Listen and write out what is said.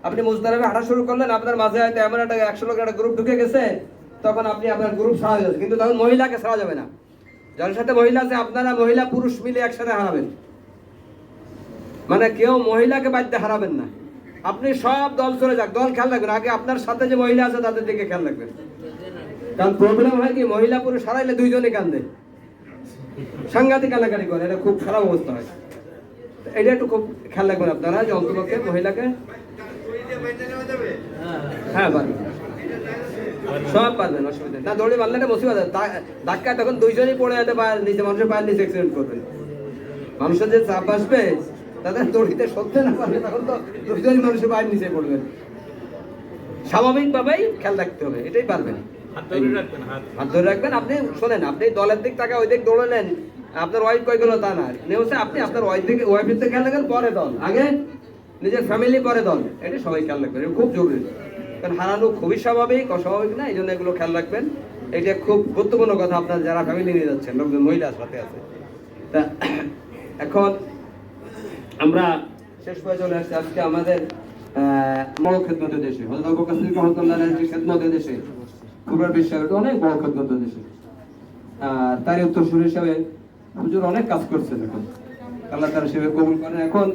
আপনি মুজদালিফা হাঁটা শুরু করলেন, আপনার মাঝে হয়তো এমন একটা 100 লোকের একটা গ্রুপ ঢুকে গেছে, তখন আপনি আপনার গ্রুপ ছাড়া যাচ্ছে, কিন্তু তখন মহিলাকে ছাড়া যাবে না। যার সাথে মহিলা আছে আপনারা মহিলা পুরুষ মিলে একসাথে হারাবেন, মানে কেউ মহিলাকে বাদ দিয়ে হারাবেন না। আপনি সব দল চলে যাক, দল খেয়াল রাখবেন, আগে আপনার সাথে যে মহিলা আছে তাদের দিকে খেয়াল রাখবেন। কারণ প্রবলেম হয় কি, মহিলা পুরুষ হারাইলে দুইজনে কান্দে, সাংঘাতিক কান্নাকাটি করে, এটা খুব খারাপ অবস্থা হয়। এটা একটু খুব খেয়াল রাখবেন আপনারা, যে অন্তপক্ষে মহিলাকে। হ্যাঁ পারবেন, সব পারবেন, অসুবিধা না। দৌড়ে মারলে একটা মুসিবত, ধাক্কা তখন দুইজনই পড়ে যেতে পায়ের নিচে, মানুষের পায়ের নিচে অ্যাক্সিডেন্ট করবেন। মানুষের যে চাপ আসবে তাদের দড়িতে সরতে না পারলে তখন তো দুইজনই মানুষের পায়ের নিচে পড়বেন। স্বাভাবিকভাবেই খেয়াল রাখতে হবে, এটাই পারবেন। হাত ধরে রাখবেন। আপনি শোনেন, আপনি দলের দিক টাকা ওই দিক দৌড়লেন, আপনার ওয়াইফ কই গেল তা না, হচ্ছে আপনি আপনার ওয়াইফের দিকে খেয়াল রাখেন, পরে দল, আগে নিজের ফ্যামিলি পরে দল, এটা সবাই খেয়াল রাখবেন, এটা খুব জরুরি। কারণ হারানো খুবই স্বাভাবিক, অস্বাভাবিক না, এই জন্য এগুলো খেয়াল রাখবেন। এটা খুব গুরুত্বপূর্ণ কথা, আপনার যারা ফ্যামিলি নিয়ে যাচ্ছেন, লোকজন মহিলার সাথে আছে। তা এখন আমরা শেষ পর্যায়ে চলে আসছি। আজকে আমাদের বড় খেদমতের দেশে হযরত আবু বকর সিদ্দিক রাদিয়াল্লাহু আনহু যে খেদমতের দেশে পুরো বিশ্বে অনেক বড় খেদমতের দেশে, তার উত্তরসূরি হিসেবে হুজুর অনেক কাজ করছেন। এখন আল্লাহ তাআলা সেভাবে কবুল করেন। এখন